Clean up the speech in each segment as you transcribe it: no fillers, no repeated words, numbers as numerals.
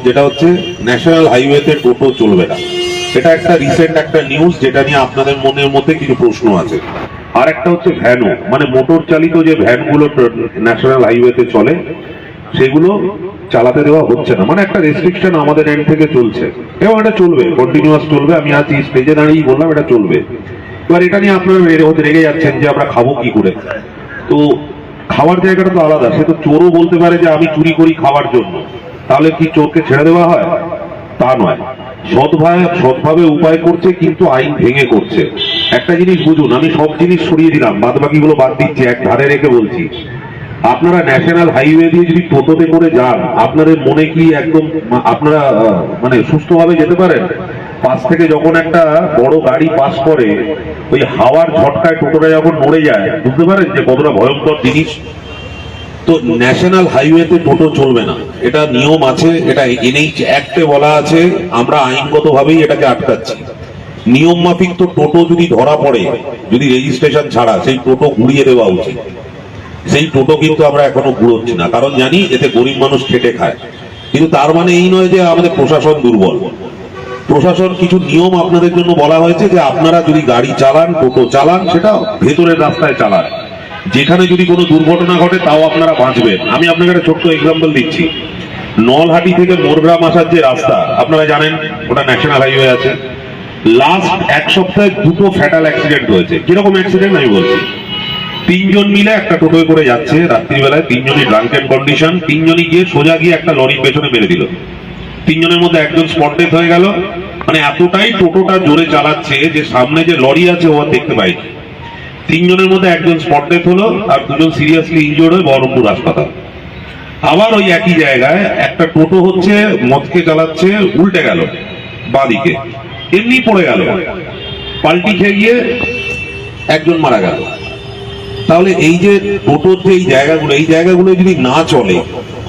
যেটা হচ্ছে ন্যাশনাল হাইওয়েতে টোটো চলবে না। এটা একটা রিসেন্ট একটা নিউজ, যেটা নিয়ে আপনাদের মনের মধ্যে কিছু প্রশ্ন আছে। আর একটা হচ্ছে ভ্যানও, মানে মোটর চালিত যে ভ্যানগুলো ন্যাশনাল হাইওয়েতে চলে সেগুলো চালাতে দেওয়া হচ্ছে না, মানে একটা রেস্ট্রিকশন আমাদের এন্ড থেকে চলছে এবং এটা চলবে, কন্টিনিউয়াস চলবে। আমি আজ এই স্টেজে দাঁড়িয়ে বললাম এটা চলবে। এবার এটা নিয়ে আপনারা রেগে যাচ্ছেন যে আমরা খাবো কি করে। তো খাওয়ার জায়গাটা তো আলাদা, সে তো চোরও বলতে পারে যে আমি চুরি করি খাওয়ার জন্য, তাহলে কি চোরকে ছেড়ে দেওয়া হয়? তা নয়, সৎভাবে উপায় করছে কিন্তু আইন ভেঙে করছে। একটা জিনিস বুঝুন, আমি সব জিনিস সরিয়ে দিলাম, বাদ বাকিগুলো বাদ দিচ্ছি, এক ধারে রেখে বলছি। আপনারা ন্যাশনাল হাইওয়ে দিয়ে যদি টোটোতে করে যান, আপনাদের মনে কি একদম আপনারা মানে সুস্থভাবে যেতে পারেন? পাশ থেকে যখন একটা বড় গাড়ি পাস করে, ওই হাওয়ার ঝটকায় টোটোটা যখন নড়ে যায়, বুঝতে পারেন যে কতটা ভয়ঙ্কর জিনিস। তো ন্যাশনাল হাইওয়েতে টোটো চলবে না, এটা নিয়ম আছে, এটা এনএইচ অ্যাক্টে বলা আছে, আমরা আইনগতভাবেই এটাকে আটকাচ্ছি। নিয়ম মাফিক তো টোটো যদি ধরা পড়ে, যদি রেজিস্ট্রেশন ছাড়া, সেই টোটো ঘুরিয়ে দেওয়া উচিত। সেই টোটো কিন্তু আমরা এখনো ঘুরোচ্ছি না, কারণ জানি এতে গরিব মানুষ খেটে খায়। কিন্তু তার মানে এই নয় যে আমাদের প্রশাসন দুর্বল। প্রশাসন কিছু নিয়ম আপনাদের জন্য বলা হয়েছে, যে আপনারা যদি গাড়ি চালান, টোটো চালান, সেটা ভেতরের রাস্তায় চালান, যেখানে যদি কোনো দুর্ঘটনা ঘটে তাও আপনারা বাঁচবেন। আমি আপনাকে একটা ছোট্ট এক্সাম্পল দিচ্ছি। নলহাটি থেকে মোরগ্রাম আসার যে রাস্তা আপনারা জানেন, ওটা ন্যাশনাল হাইওয়ে আছে। লাস্ট এক সপ্তাহে দুটো ফ্যাটাল অ্যাক্সিডেন্ট হয়েছে। কিরকম অ্যাক্সিডেন্ট আমি বলছি। তিনজন মিলে একটা টোটোয় করে যাচ্ছে রাত্রিবেলায়, তিনজনই ড্রাঙ্কেন কন্ডিশন, তিনজনই গিয়ে সোজা গিয়ে একটা লরির পেছনে মেরে দিল। তিনজনের মধ্যে একজন স্পট ডেথ হয়ে গেল। মানে এতটাই টোটোটা জোরে চালাচ্ছে যে সামনে যে লরি আছে ও দেখতে পায়নি। তিনজনের মধ্যে একজন স্পট ডেথ হলো, আর দুজন সিরিয়াসলি ইনজোর্ড হয়ে বহরমপুর হাসপাতাল। আবার ওই একই জায়গায় একটা টোটো হচ্ছে মদকে চালাচ্ছে, উল্টে গেল বাঁদিকে, এমনি পড়ে গেল, পাল্টি খেয়ে গিয়ে একজন মারা গেল। তাহলে এই যে টোটোর যে এই জায়গাগুলো যদি না চলে,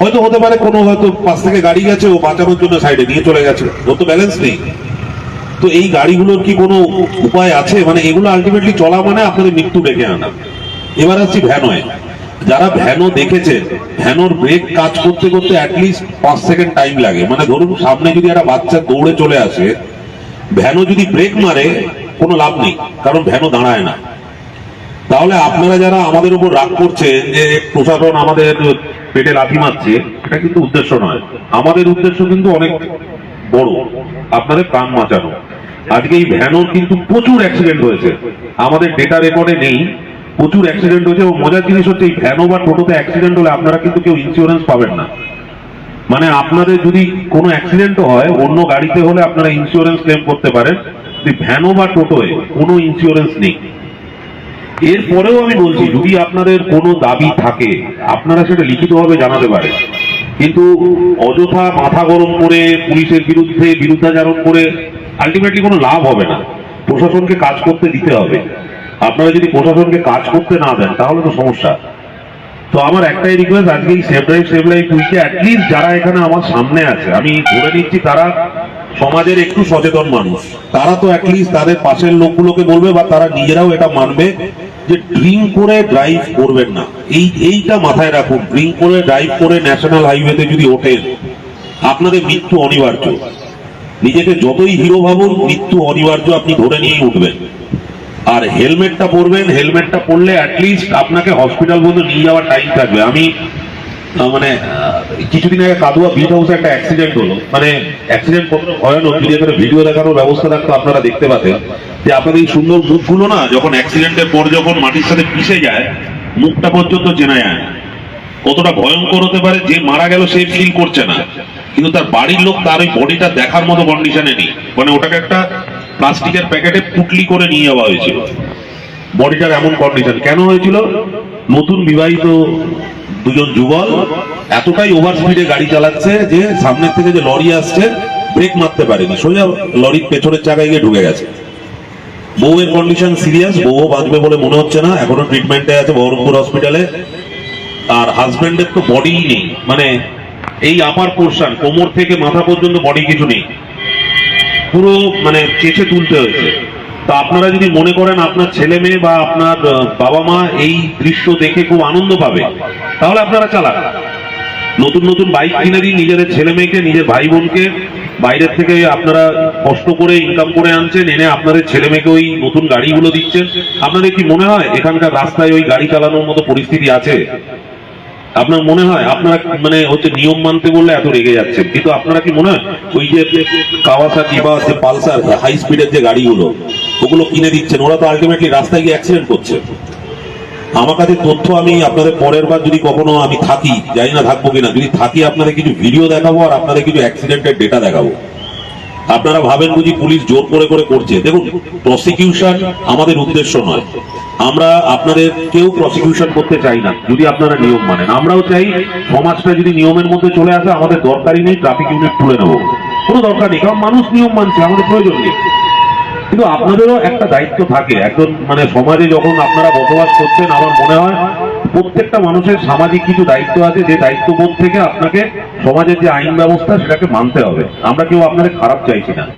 হয়তো হতে পারে কোনো হয়তো পাশ থেকে গাড়ি গেছে, ও বাঁচানোর জন্য সাইডে নিয়ে চলে গেছে, ওর তো ব্যালেন্স নেই। তো এই গাড়িগুলোর কি কোনো উপায় আছে? মানে এগুলো আলটিমেটলি চলা মানে আপনাদের মৃত্যু ডেকে আনা। এবার আসছি ভ্যানোয়। যারা ভ্যানো দেখেছেন, ভ্যানোর ব্রেক কাজ করতে করতে অ্যাটলিস্ট 5 সেকেন্ড টাইম লাগে। মানে ধরুন সামনে যদি একটা বাচ্চা দৌড়ে চলে আসে, ভ্যানো যদি ব্রেক মারে কোনো লাভ নেই, কারণ ভ্যানো দাঁড়ায় না। তাহলে আপনারা যারা আমাদের উপর রাগ করছেন যে প্রশাসন আমাদের পেটে লাথি মারছে, এটা কিন্তু উদ্দেশ্য নয়। আমাদের উদ্দেশ্য কিন্তু অনেক বড়, আপনাদের প্রাণ বাঁচানো। আজকে এই ভ্যানোর কিন্তু প্রচুর অ্যাক্সিডেন্ট হয়েছে, আমাদের ডেটা রেকর্ডে নেই, প্রচুর অ্যাক্সিডেন্ট হয়েছে। ও মজার জিনিস হচ্ছে, এই ভ্যানো বা টোটোতে অ্যাক্সিডেন্ট হলে আপনারা কিন্তু কেউ ইন্স্যুরেন্স পাবেন না। মানে আপনাদের যদি কোনো অ্যাক্সিডেন্টও হয়, অন্য গাড়িতে হলে আপনারা ইন্স্যুরেন্স ক্লেম করতে পারেন, ভ্যানো বা টোটোয় কোনো ইন্স্যুরেন্স নেই। এরপরেও আমি বলছি, যদি আপনাদের কোনো দাবি থাকে আপনারা সেটা লিখিতভাবে জানাতে পারেন, কিন্তু অযথা মাথা গরম করে পুলিশের বিরুদ্ধে বিরুদ্ধাচারণ করে আলটিমেটলি কোনো লাভ হবে না। প্রশাসনকে কাজ করতে দিতে হবে। আপনারা যদি প্রশাসনকে কাজ করতে না দেন তাহলে তো সমস্যা। তো আমার একটাই রিকোয়েস্ট, আজকে এই সেভ লাইফ উইকে অ্যাটলিস্ট যারা এখানে আমার সামনে আছে, আমি ধরে নিচ্ছি তারা সমাজের একটু সচেতন মানুষ, তারা তো অ্যাটলিস্ট তাদের পাশের লোকগুলোকে বলবে, বা তারা নিজেরাও এটা মানবে যে ড্রিঙ্ক করে ড্রাইভ করবেন না। এইটা মাথায় রাখুন, ড্রিঙ্ক করে ড্রাইভ করে ন্যাশনাল হাইওয়েতে যদি ওঠেন, আপনাদের মৃত্যু অনিবার্য। নিজেকে যতই হিরো ভাবুন, মৃত্যু অনিবার্য, আপনি ধরে নিয়েই উঠবেন। আর হেলমেটটা পরবেন, হেলমেটটা পরলে অ্যাটলিস্ট আপনাকে হসপিটাল পর্যন্ত নিয়ে যাওয়ার টাইম থাকবে। আমি মানে কিছুদিন আগে কাদুয়া বিট হাউসে একটা অ্যাক্সিডেন্ট হলো। মানে অ্যাক্সিডেন্ট কতটা ভয়ানক, যদি এখানে ভিডিও দেখানোর ব্যবস্থা থাকতো আপনারা দেখতে পাতেন, যে আপনাদের এই সুন্দর মুখগুলো না, যখন অ্যাক্সিডেন্টের পর যখন মাটির সাথে মিশে যায়, মুখটা পর্যন্ত চেনা যায় না। কতটা ভয়ঙ্কর হতে পারে, যে মারা গেল সে ফিল করছে না, কিন্তু তার বাড়ির লোক তার ওই বডিটা দেখার মতো কন্ডিশনে নেই। মানে ওটাকে একটা প্লাস্টিকের প্যাকেটে পুটলি করে নিয়ে যাওয়া হয়েছিল, বডিটার এমন কন্ডিশন। কেন হয়েছিল? নতুন বিবাহিত দুজন যুবক এতটাই ওভার স্পিডে গাড়ি চালাচ্ছে যে সামনের থেকে যে লরি আসছে ব্রেক মারতে পারেনি, সোজা লরির পেছনের চাকায় গিয়ে ঢুকে গেছে। বউয়ের কন্ডিশন সিরিয়াস, বউও বাঁচবে বলে মনে হচ্ছে না, এখনো ট্রিটমেন্টে আছে বহরমপুর হসপিটালে। আর হাজবেন্ডের তো বডিই নেই, মানে এই আপার পোর্শন কোমর থেকে মাথা পর্যন্ত বডি কিছু নেই, পুরো মানে চেঁচে তুলতে হয়েছে। তা আপনারা যদি মনে করেন আপনার ছেলে মেয়ে বা আপনার বাবা মা এই দৃশ্য দেখে খুব আনন্দ পাবে, তাহলে আপনারা চালান। নতুন নতুন বাইক কিনে দিন নিজেদের ছেলে মেয়েকে, নিজের ভাই বোনকে। বাইরের থেকে আপনারা কষ্ট করে ইনকাম করে আনছেন, এনে আপনাদের ছেলে মেয়েকে ওই নতুন গাড়িগুলো দিচ্ছেন। আপনাদের কি মনে হয় এখানকার রাস্তায় ওই গাড়ি চালানোর মতো পরিস্থিতি আছে? আপনার মনে হয়? আপনারা মানে হচ্ছে নিয়ম মানতে বললে এত রেগে যাচ্ছেন, কিন্তু আপনারা কি মনে হয় ওই যে কাওয়াসাকি বা যে পালসার হাই স্পিডের যে গাড়িগুলো ওগুলো কিনে দিচ্ছেন, ওরা তো আলটিমেটলি রাস্তায় গিয়ে অ্যাক্সিডেন্ট করছে। আমার কাছে তথ্য, আমি আপনাদের পরের বার যদি কখনো আমি থাকি, জানি না থাকবো কিনা, যদি থাকি আপনাদের কিছু ভিডিও দেখাবো আর আপনাদের কিছু অ্যাক্সিডেন্টের ডেটা দেখাবো। আপনারা ভাবেন বুঝি পুলিশ জোর করে করে করছে। দেখুন, প্রসিকিউশন আমাদের উদ্দেশ্য নয়, আমরা আপনাদের কেউ প্রসিকিউশন করতে চাই না যদি আপনারা নিয়ম মানেন। আমরাও চাই সমাজটা যদি নিয়মের মধ্যে চলে আসে, আমাদের দরকারই নেই ট্রাফিক ইউনিট তুলে নেবো, কোনো দরকার নেই, কারণ মানুষ নিয়ম মানছে, আমাদের প্রয়োজন নেই। কিন্তু আপনাদেরও একটা দায়িত্ব থাকে, একজন মানে সমাজে যখন আপনারা বসবাস করছেন, আমার মনে হয় প্রত্যেকটা মানুষের সামাজিক কিছু দায়িত্ব আছে, যে দায়িত্ববোধ থেকে আপনাকে সমাজের যে আইন ব্যবস্থা সেটাকে মানতে হবে। আমরা কেউ আপনাদের খারাপ চাইছি না।